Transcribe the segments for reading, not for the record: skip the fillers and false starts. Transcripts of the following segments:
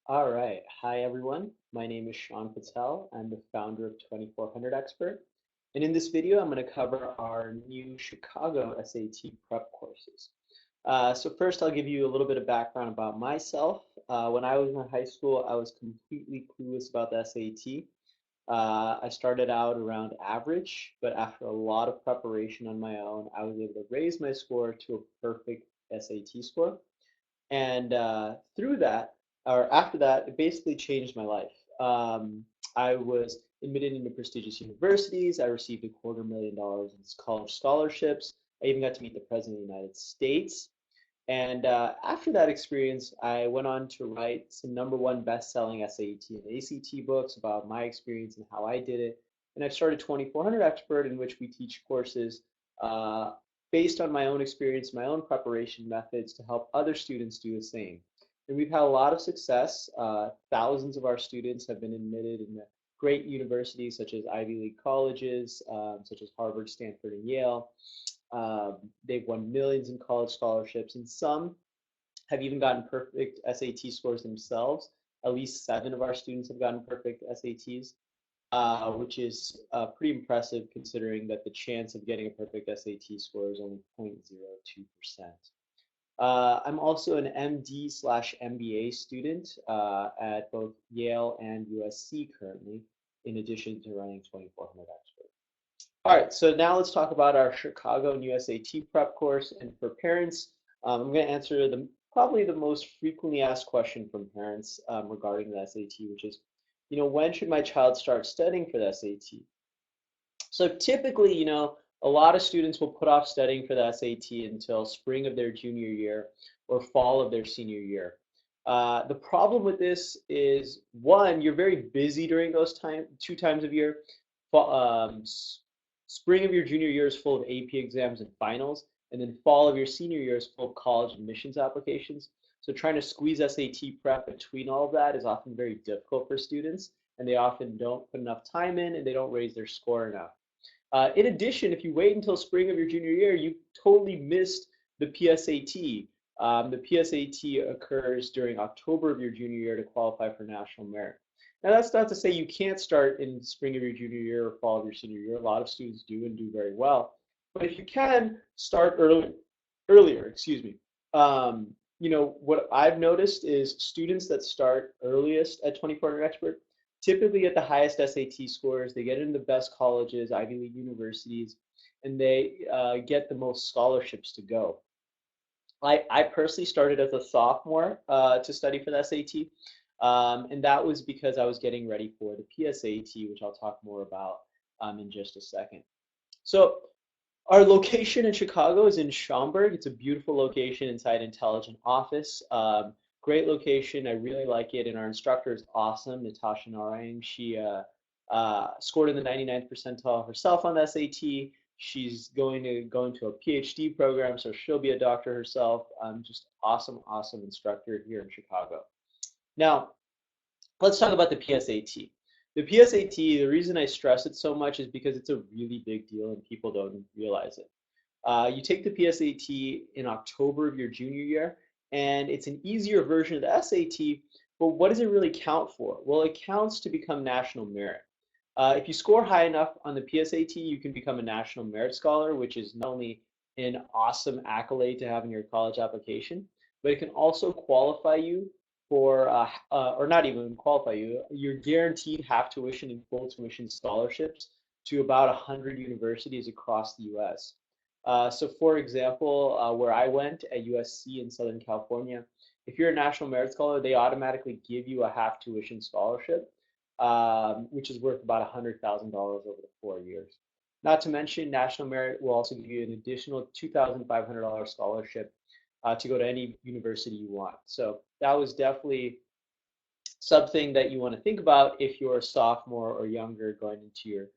All right. Hi, everyone. My name is Sean Patel. I'm the founder of 2400 Expert. And in this video, I'm going to cover our new Chicago SAT prep courses. So first, I'll give you a little bit of background about myself. When I was in high school, I was completely clueless about the SAT. I started out around average, but after a lot of preparation on my own, I was able to raise my score to a perfect SAT score. And through that, or after that, it basically changed my life. I was admitted into prestigious universities. I received $250,000 in college scholarships. I even got to meet the President of the United States. And after that experience, I went on to write some number one best-selling SAT and ACT books about my experience and how I did it. And I've started 2400 Expert, in which we teach courses uh, based on my own experience, my own preparation methods to help other students do the same. And we've had a lot of success. Thousands of our students have been admitted in the great universities such as Ivy League colleges, such as Harvard, Stanford, and Yale. They've won millions in college scholarships, and some have even gotten perfect SAT scores themselves. At least 7 of our students have gotten perfect SATs, which is pretty impressive considering that the chance of getting a perfect SAT score is only 0.02%. I'm also an MD slash MBA student at both Yale and USC currently, in addition to running 2400 Expert. All right, so now let's talk about our Chicago and USAT prep course. And for parents, I'm going to answer probably the most frequently asked question from parents regarding the SAT, which is, when should my child start studying for the SAT? So typically, a lot of students will put off studying for the SAT until spring of their junior year or fall of their senior year. The problem with this is, one, you're very busy during those 2 times of year. Spring of your junior year is full of AP exams and finals, and then fall of your senior year is full of college admissions applications. So trying to squeeze SAT prep between all of that is often very difficult for students, and they often don't put enough time in and they don't raise their score enough. In addition, if you wait until spring of your junior year, you totally missed the PSAT. The PSAT occurs during October of your junior year to qualify for national merit. Now, that's not to say you can't start in spring of your junior year or fall of your senior year. A lot of students do and do very well. But if you can, start earlier, excuse me. What I've noticed is students that start earliest at 2400 Expert typically get the highest SAT scores. They get into the best colleges, Ivy League universities, and they get the most scholarships to go. I personally started as a sophomore to study for the SAT, and that was because I was getting ready for the PSAT, which I'll talk more about in just a second. So our location in Chicago is in Schaumburg. It's a beautiful location inside Intelligent Office. Great location. I really like it, and our instructor is awesome, Natasha Narang. She scored in the 99th percentile herself on the SAT. She's going to go into a PhD program, so she'll be a doctor herself. Just awesome, awesome instructor here in Chicago. Now, let's talk about the PSAT. The PSAT, the reason I stress it so much is because it's a really big deal and people don't realize it. You take the PSAT in October of your junior year, and it's an easier version of the SAT, but what does it really count for? Well, it counts to become national merit. If you score high enough on the PSAT, you can become a national merit scholar, which is not only an awesome accolade to have in your college application, but it can also qualify you for, or not even qualify you, you're guaranteed half tuition and full tuition scholarships to about 100 universities across the US. So for example, where I went at USC in Southern California, if you're a National Merit Scholar, they automatically give you a half tuition scholarship, which is worth about $100,000 over the 4 years. Not to mention, National Merit will also give you an additional $2,500 scholarship to go to any university you want. So that was definitely something that you want to think about if you're a sophomore or younger going into your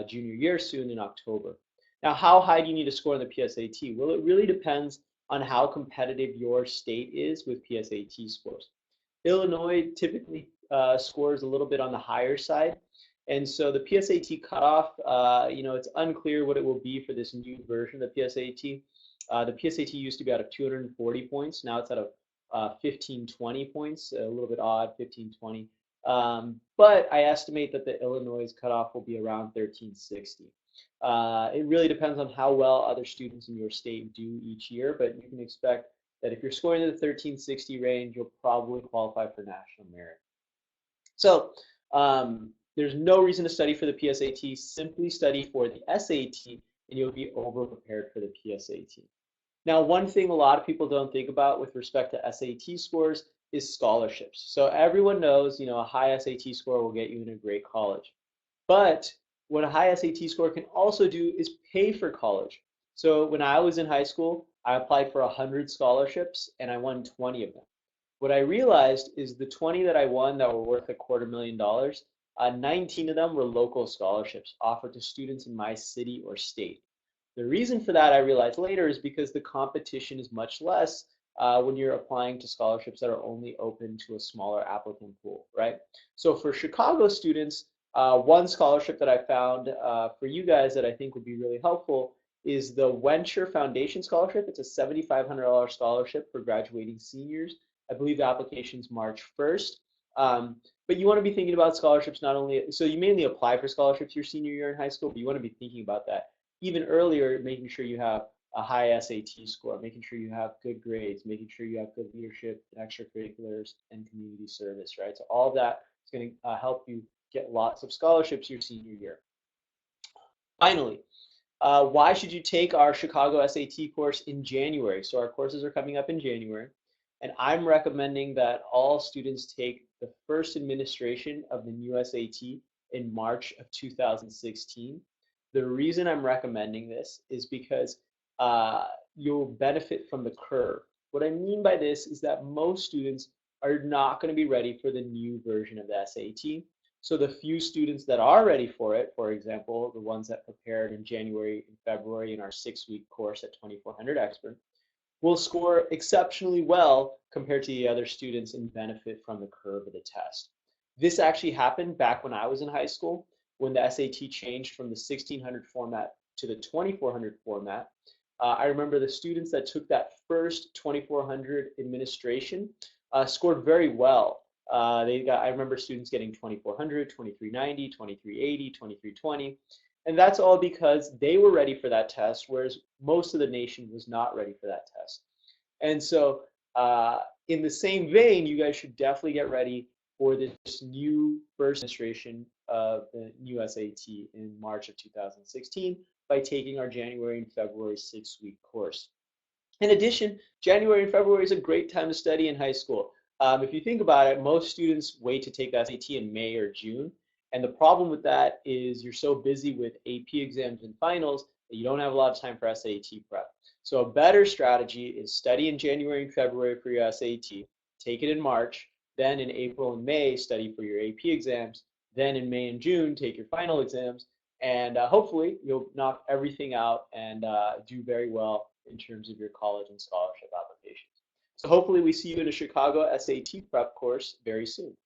junior year soon in October. Now, how high do you need to score on the PSAT? Well, it really depends on how competitive your state is with PSAT scores. Illinois typically scores a little bit on the higher side. And so the PSAT cutoff, it's unclear what it will be for this new version of the PSAT. The PSAT used to be out of 240 points. Now it's out of 15, 20 points, a little bit odd, 15, 20. But I estimate that the Illinois cutoff will be around 1360. It really depends on how well other students in your state do each year, but you can expect that if you're scoring in the 1360 range, you'll probably qualify for national merit. So there's no reason to study for the PSAT. Simply study for the SAT, and you'll be over prepared for the PSAT. Now, one thing a lot of people don't think about with respect to SAT scores is scholarships. So everyone knows, a high SAT score will get you in a great college. But what a high SAT score can also do is pay for college. So when I was in high school, I applied for 100 scholarships and I won 20 of them. What I realized is the 20 that I won that were worth $250,000, 19 of them were local scholarships offered to students in my city or state. The reason for that, I realized later, is because the competition is much less when you're applying to scholarships that are only open to a smaller applicant pool, right? So for Chicago students, one scholarship that I found for you guys that I think would be really helpful is the Wencher Foundation Scholarship. It's a $7,500 scholarship for graduating seniors. I believe the application's March 1st. But you want to be thinking about scholarships not only, so you mainly apply for scholarships your senior year in high school, but you want to be thinking about that even earlier, making sure you have a high SAT score, making sure you have good grades, making sure you have good leadership and extracurriculars and community service, right? So all of that is going to help you get lots of scholarships your senior year. Finally, why should you take our Chicago SAT course in January? So our courses are coming up in January, and I'm recommending that all students take the first administration of the new SAT in March of 2016. The reason I'm recommending this is because you'll benefit from the curve. What I mean by this is that most students are not going to be ready for the new version of the SAT. So the few students that are ready for it, for example, the ones that prepared in January and February in our 6-week course at 2400 Expert, will score exceptionally well compared to the other students and benefit from the curve of the test. This actually happened back when I was in high school, when the SAT changed from the 1600 format to the 2400 format. I remember the students that took that first 2400 administration scored very well. I remember students getting 2400, 2390, 2380, 2320. And that's all because they were ready for that test, whereas most of the nation was not ready for that test. And so in the same vein, you guys should definitely get ready for this new first administration of the new SAT in March of 2016 by taking our January and February 6-week course. In addition, January and February is a great time to study in high school. If you think about it, most students wait to take the SAT in May or June. And the problem with that is you're so busy with AP exams and finals that you don't have a lot of time for SAT prep. So a better strategy is study in January and February for your SAT, take it in March, then in April and May, study for your AP exams, then in May and June, take your final exams, and hopefully you'll knock everything out and do very well in terms of your college and scholarship applications. So hopefully we see you in a Chicago SAT prep course very soon.